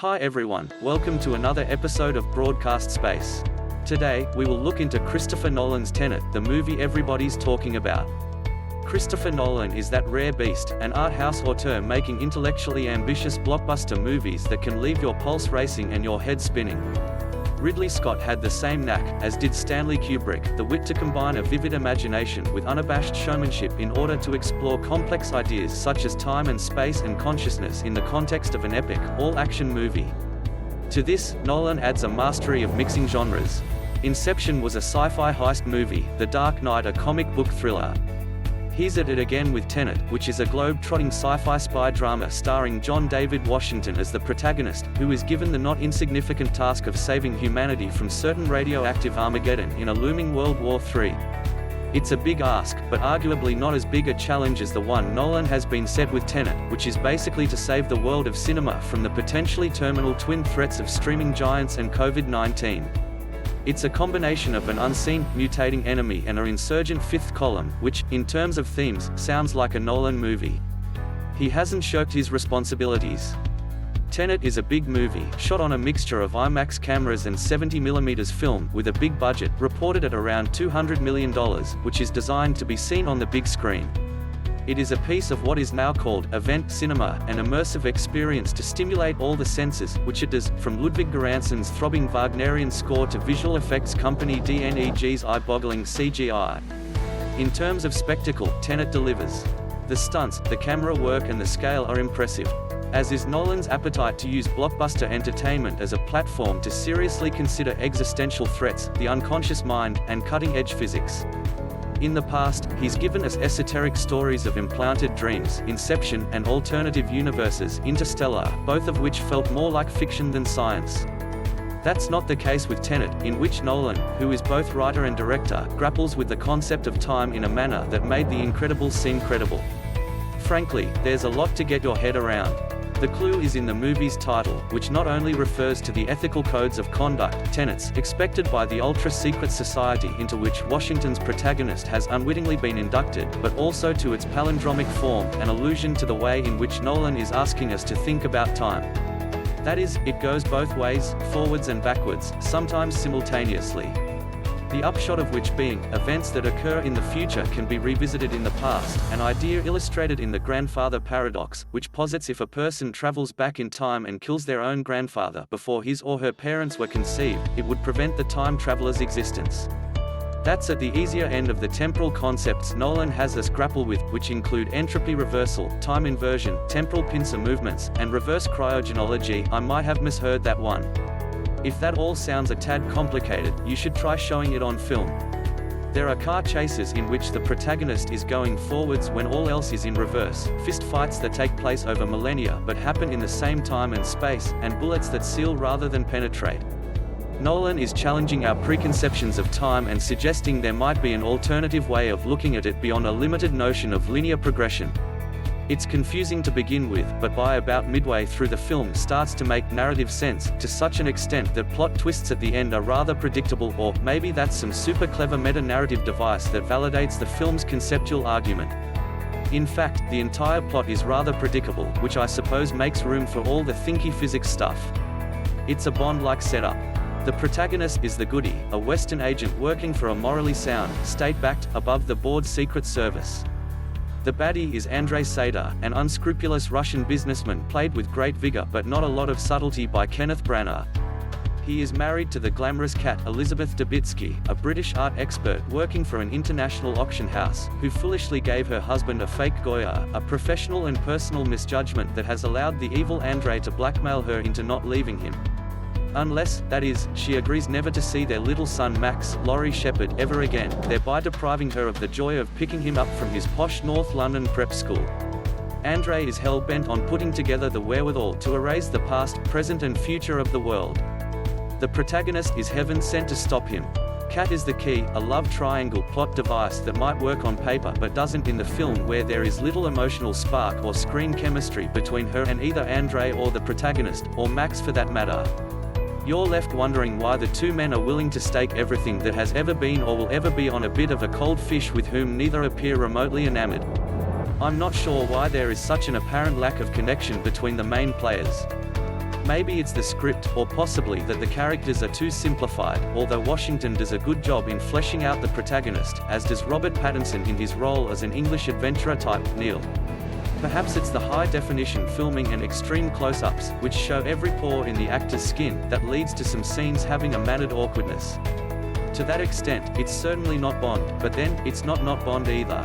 Hi everyone, welcome to another episode of Broadcast Space. Today, we will look into Christopher Nolan's Tenet, the movie everybody's talking about. Christopher Nolan is that rare beast, an art house auteur making intellectually ambitious blockbuster movies that can leave your pulse racing and your head spinning. Ridley Scott had the same knack, as did Stanley Kubrick, the wit to combine a vivid imagination with unabashed showmanship in order to explore complex ideas such as time and space and consciousness in the context of an epic, all-action movie. To this, Nolan adds a mastery of mixing genres. Inception was a sci-fi heist movie, The Dark Knight a comic book thriller. He's at it again with Tenet, which is a globe-trotting sci-fi spy drama starring John David Washington as the protagonist, who is given the not insignificant task of saving humanity from certain radioactive Armageddon in a looming World War III. It's a big ask, but arguably not as big a challenge as the one Nolan has been set with Tenet, which is basically to save the world of cinema from the potentially terminal twin threats of streaming giants and COVID-19. It's a combination of an unseen, mutating enemy and an insurgent fifth column, which, in terms of themes, sounds like a Nolan movie. He hasn't shirked his responsibilities. Tenet is a big movie, shot on a mixture of IMAX cameras and 70mm film, with a big budget, reported at around $200 million, which is designed to be seen on the big screen. It is a piece of what is now called event cinema, an immersive experience to stimulate all the senses, which it does, from Ludwig Göransson's throbbing Wagnerian score to visual effects company DNEG's eye-boggling CGI. In terms of spectacle, Tenet delivers. The stunts, the camera work and the scale are impressive. As is Nolan's appetite to use blockbuster entertainment as a platform to seriously consider existential threats, the unconscious mind, and cutting-edge physics. In the past, he's given us esoteric stories of implanted dreams, Inception, and alternative universes, Interstellar, both of which felt more like fiction than science. That's not the case with Tenet, in which Nolan, who is both writer and director, grapples with the concept of time in a manner that made the incredible seem credible. Frankly, there's a lot to get your head around. The clue is in the movie's title, which not only refers to the ethical codes of conduct, tenets, expected by the ultra-secret society into which Washington's protagonist has unwittingly been inducted, but also to its palindromic form, an allusion to the way in which Nolan is asking us to think about time. That is, it goes both ways, forwards and backwards, sometimes simultaneously. The upshot of which being, events that occur in the future can be revisited in the past, an idea illustrated in the grandfather paradox, which posits if a person travels back in time and kills their own grandfather before his or her parents were conceived, it would prevent the time traveler's existence. That's at the easier end of the temporal concepts Nolan has us grapple with, which include entropy reversal, time inversion, temporal pincer movements, and reverse cryogenology. I might have misheard that one. If that all sounds a tad complicated, you should try showing it on film. There are car chases in which the protagonist is going forwards when all else is in reverse, fist fights that take place over millennia but happen in the same time and space, and bullets that seal rather than penetrate. Nolan is challenging our preconceptions of time and suggesting there might be an alternative way of looking at it beyond a limited notion of linear progression. It's confusing to begin with, but by about midway through the film starts to make narrative sense, to such an extent that plot twists at the end are rather predictable, or maybe that's some super clever meta-narrative device that validates the film's conceptual argument. In fact, the entire plot is rather predictable, which I suppose makes room for all the thinky physics stuff. It's a Bond-like setup. The protagonist is the goodie, a Western agent working for a morally sound, state-backed, above-the-board Secret Service. The baddie is Andrei Sadar, an unscrupulous Russian businessman played with great vigor but not a lot of subtlety by Kenneth Branagh. He is married to the glamorous cat Elizabeth Debicki, a British art expert working for an international auction house, who foolishly gave her husband a fake Goya, a professional and personal misjudgment that has allowed the evil Andrei to blackmail her into not leaving him. Unless, that is, she agrees never to see their little son Max, Laurie Shepherd, ever again, thereby depriving her of the joy of picking him up from his posh North London prep school. Andrei is hell-bent on putting together the wherewithal to erase the past, present and future of the world. The protagonist is heaven sent to stop him. Cat is the key, a love triangle plot device that might work on paper but doesn't in the film, where there is little emotional spark or screen chemistry between her and either Andrei or the protagonist, or Max for that matter. You're left wondering why the two men are willing to stake everything that has ever been or will ever be on a bit of a cold fish with whom neither appear remotely enamored. I'm not sure why there is such an apparent lack of connection between the main players. Maybe it's the script, or possibly that the characters are too simplified, although Washington does a good job in fleshing out the protagonist, as does Robert Pattinson in his role as an English adventurer type, Neil. Perhaps it's the high-definition filming and extreme close-ups, which show every pore in the actor's skin, that leads to some scenes having a mannered awkwardness. To that extent, it's certainly not Bond, but then, it's not Bond either.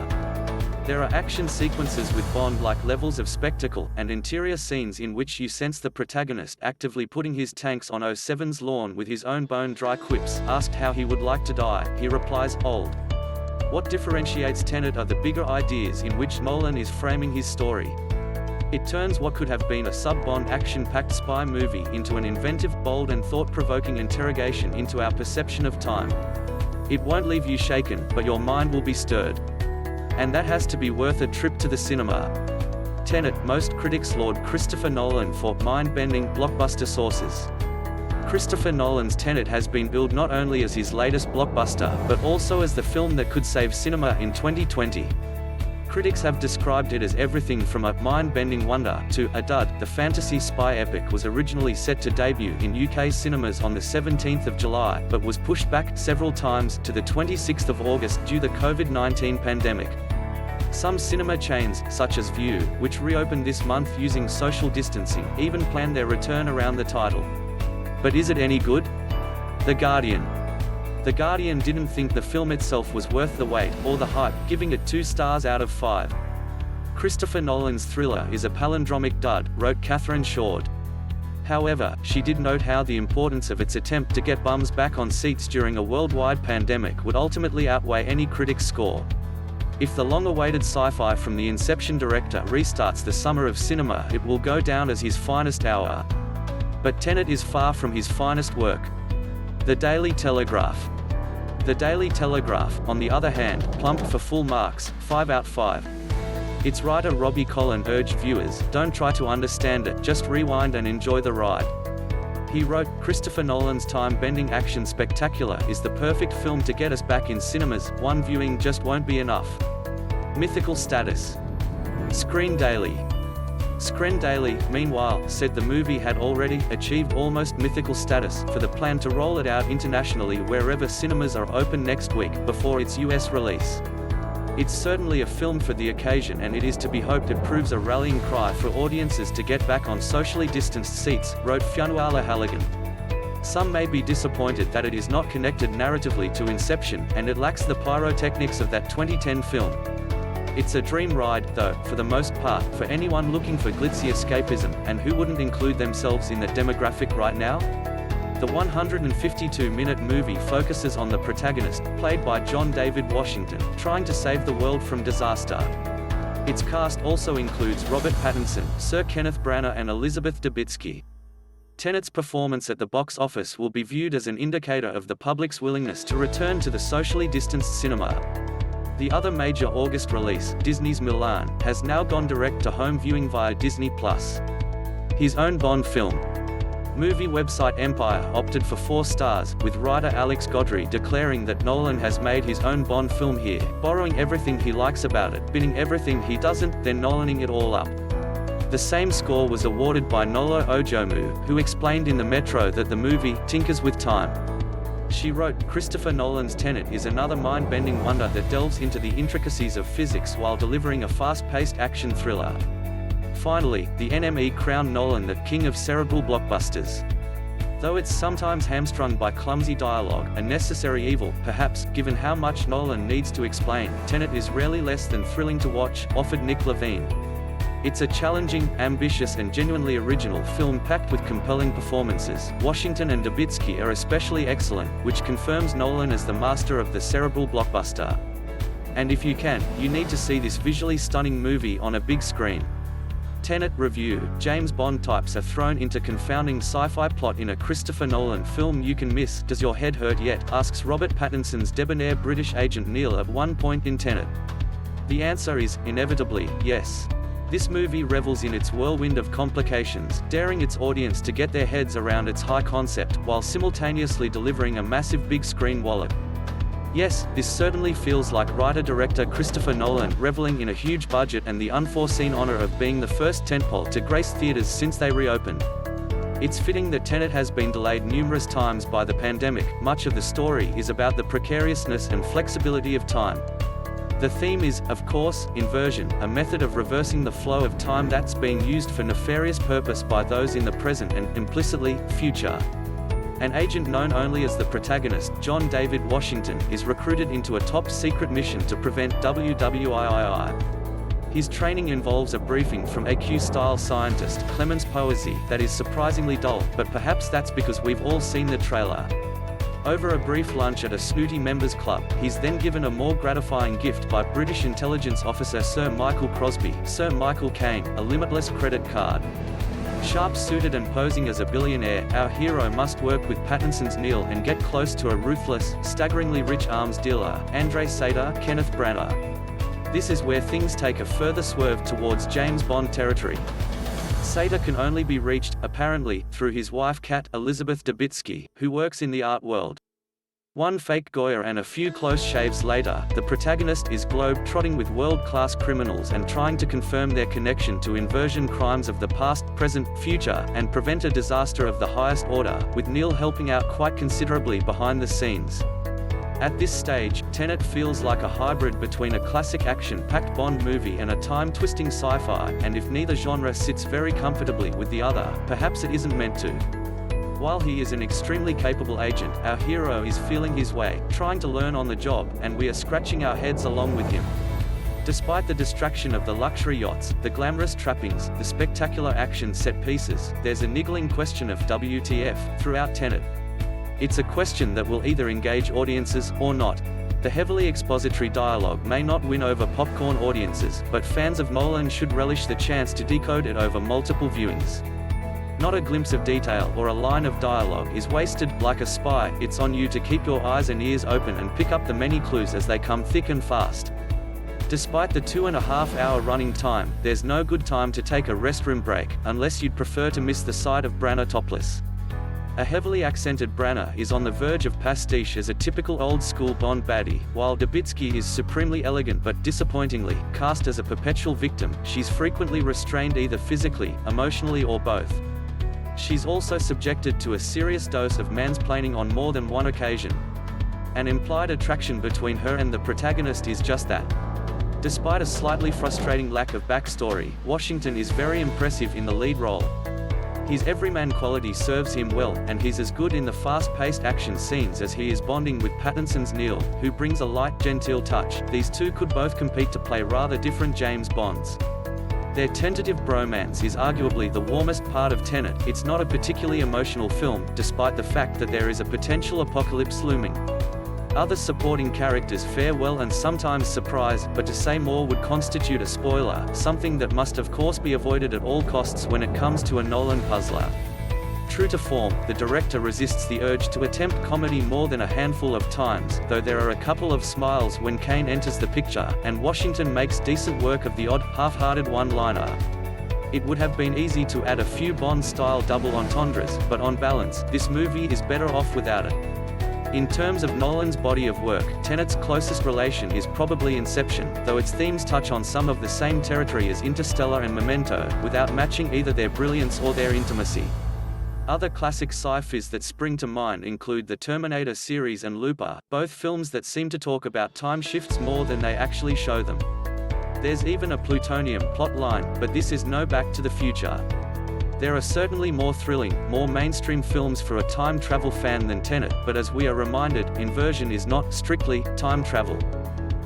There are action sequences with Bond-like levels of spectacle, and interior scenes in which you sense the protagonist actively putting his tanks on 07's lawn with his own bone-dry quips. Asked how he would like to die, he replies, old. What differentiates Tenet are the bigger ideas in which Nolan is framing his story. It turns what could have been a sub-Bond action-packed spy movie into an inventive, bold and thought-provoking interrogation into our perception of time. It won't leave you shaken, but your mind will be stirred. And that has to be worth a trip to the cinema. Tenet, most critics laud Christopher Nolan for mind-bending blockbuster sources. Christopher Nolan's Tenet has been billed not only as his latest blockbuster, but also as the film that could save cinema in 2020. Critics have described it as everything from a mind-bending wonder to a dud. The fantasy spy epic was originally set to debut in UK cinemas on the 17th of July, but was pushed back several times to the 26th of August due to the COVID-19 pandemic. Some cinema chains, such as Vue, which reopened this month using social distancing, even planned their return around the title. But is it any good? The Guardian. The Guardian didn't think the film itself was worth the wait, or the hype, giving it 2 stars out of 5. Christopher Nolan's thriller is a palindromic dud, wrote Catherine Shord. However, she did note how the importance of its attempt to get bums back on seats during a worldwide pandemic would ultimately outweigh any critic's score. If the long-awaited sci-fi from the Inception director restarts the summer of cinema, it will go down as his finest hour. But Tenet is far from his finest work. The Daily Telegraph. The Daily Telegraph, on the other hand, plumped for full marks, 5 out 5. Its writer Robbie Collin urged viewers, don't try to understand it, just rewind and enjoy the ride. He wrote, Christopher Nolan's time-bending action spectacular is the perfect film to get us back in cinemas, one viewing just won't be enough. Mythical status. Screen Daily. Screen Daily, meanwhile, said the movie had already achieved almost mythical status for the plan to roll it out internationally wherever cinemas are open next week, before its US release. It's certainly a film for the occasion, and it is to be hoped it proves a rallying cry for audiences to get back on socially distanced seats, wrote Fionnuala Halligan. Some may be disappointed that it is not connected narratively to Inception, and it lacks the pyrotechnics of that 2010 film. It's a dream ride, though, for the most part, for anyone looking for glitzy escapism, and who wouldn't include themselves in the demographic right now? The 152-minute movie focuses on the protagonist, played by John David Washington, trying to save the world from disaster. Its cast also includes Robert Pattinson, Sir Kenneth Branagh and Elizabeth Debicki. Tenet's performance at the box office will be viewed as an indicator of the public's willingness to return to the socially distanced cinema. The other major August release, Disney's Mulan, has now gone direct-to-home viewing via Disney+. His own Bond film. Movie website Empire opted for 4 stars, with writer Alex Godry declaring that Nolan has made his own Bond film here, borrowing everything he likes about it, bidding everything he doesn't, then Nolaning it all up. The same score was awarded by Nolo Ojomu, who explained in the Metro that the movie tinkers with time. She wrote, Christopher Nolan's Tenet is another mind-bending wonder that delves into the intricacies of physics while delivering a fast-paced action thriller. Finally, the NME crowned Nolan the king of cerebral blockbusters. Though it's sometimes hamstrung by clumsy dialogue, a necessary evil, perhaps, given how much Nolan needs to explain, Tenet is rarely less than thrilling to watch, offered Nick Levine. It's a challenging, ambitious and genuinely original film packed with compelling performances. Washington and Debicki are especially excellent, which confirms Nolan as the master of the cerebral blockbuster. And if you can, you need to see this visually stunning movie on a big screen. Tenet review. James Bond types are thrown into confounding sci-fi plot in a Christopher Nolan film you can miss. Does your head hurt yet? Asks Robert Pattinson's debonair British agent Neil at one point in Tenet. The answer is, inevitably, yes. This movie revels in its whirlwind of complications, daring its audience to get their heads around its high concept, while simultaneously delivering a massive big-screen wallop. Yes, this certainly feels like writer-director Christopher Nolan reveling in a huge budget and the unforeseen honor of being the first tentpole to grace theaters since they reopened. It's fitting that Tenet has been delayed numerous times by the pandemic. Much of the story is about the precariousness and flexibility of time. The theme is, of course, inversion, a method of reversing the flow of time that's being used for nefarious purpose by those in the present and, implicitly, future. An agent known only as the protagonist, John David Washington, is recruited into a top-secret mission to prevent WWIII. His training involves a briefing from AQ-style scientist Clemens Poesy that is surprisingly dull, but perhaps that's because we've all seen the trailer. Over a brief lunch at a snooty members club, he's then given a more gratifying gift by British intelligence officer Sir Michael Crosby, Sir Michael Caine, a limitless credit card. Sharp-suited and posing as a billionaire, our hero must work with Pattinson's Neil and get close to a ruthless, staggeringly rich arms dealer, Andre Sater, Kenneth Branagh. This is where things take a further swerve towards James Bond territory. Sater can only be reached, apparently, through his wife Kat Elizabeth Debitsky, who works in the art world. One fake Goya and a few close shaves later, the protagonist is globe-trotting with world-class criminals and trying to confirm their connection to inversion crimes of the past, present, future, and prevent a disaster of the highest order, with Neil helping out quite considerably behind the scenes. At this stage, Tenet feels like a hybrid between a classic action-packed Bond movie and a time-twisting sci-fi, and if neither genre sits very comfortably with the other, perhaps it isn't meant to. While he is an extremely capable agent, our hero is feeling his way, trying to learn on the job, and we are scratching our heads along with him. Despite the distraction of the luxury yachts, the glamorous trappings, the spectacular action set pieces, there's a niggling question of WTF throughout Tenet. It's a question that will either engage audiences, or not. The heavily expository dialogue may not win over popcorn audiences, but fans of Nolan should relish the chance to decode it over multiple viewings. Not a glimpse of detail or a line of dialogue is wasted. Like a spy, it's on you to keep your eyes and ears open and pick up the many clues as they come thick and fast. Despite the 2.5-hour running time, there's no good time to take a restroom break, unless you'd prefer to miss the sight of Branagh topless. A heavily accented Branagh is on the verge of pastiche as a typical old-school Bond baddie, while Debitsky is supremely elegant but disappointingly cast as a perpetual victim. She's frequently restrained either physically, emotionally or both. She's also subjected to a serious dose of mansplaining on more than one occasion. An implied attraction between her and the protagonist is just that. Despite a slightly frustrating lack of backstory, Washington is very impressive in the lead role. His everyman quality serves him well, and he's as good in the fast-paced action scenes as he is bonding with Pattinson's Neil, who brings a light, genteel touch. These two could both compete to play rather different James Bonds. Their tentative bromance is arguably the warmest part of Tenet. It's not a particularly emotional film, despite the fact that there is a potential apocalypse looming. Other supporting characters fare well and sometimes surprise, but to say more would constitute a spoiler, something that must of course be avoided at all costs when it comes to a Nolan puzzler. True to form, the director resists the urge to attempt comedy more than a handful of times, though there are a couple of smiles when Caine enters the picture, and Washington makes decent work of the odd, half-hearted one-liner. It would have been easy to add a few Bond-style double entendres, but on balance, this movie is better off without it. In terms of Nolan's body of work, Tenet's closest relation is probably Inception, though its themes touch on some of the same territory as Interstellar and Memento, without matching either their brilliance or their intimacy. Other classic sci-fis that spring to mind include the Terminator series and Looper, both films that seem to talk about time shifts more than they actually show them. There's even a plutonium plot line, but this is no Back to the Future. There are certainly more thrilling, more mainstream films for a time travel fan than Tenet, but as we are reminded, inversion is not, strictly, time travel.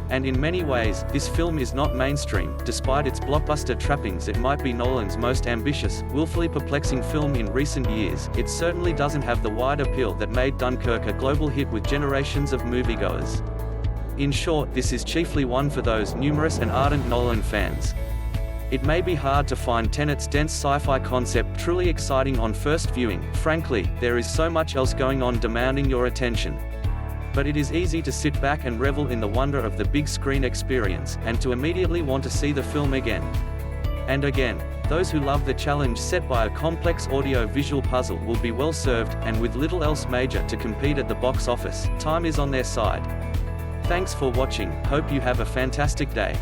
And in many ways, this film is not mainstream. Despite its blockbuster trappings, it might be Nolan's most ambitious, willfully perplexing film in recent years. It certainly doesn't have the wide appeal that made Dunkirk a global hit with generations of moviegoers. In short, this is chiefly one for those numerous and ardent Nolan fans. It may be hard to find Tenet's dense sci-fi concept truly exciting on first viewing. Frankly, there is so much else going on demanding your attention. But it is easy to sit back and revel in the wonder of the big screen experience, and to immediately want to see the film again. And again. Those who love the challenge set by a complex audio-visual puzzle will be well served, and with little else major to compete at the box office, time is on their side. Thanks for watching, hope you have a fantastic day.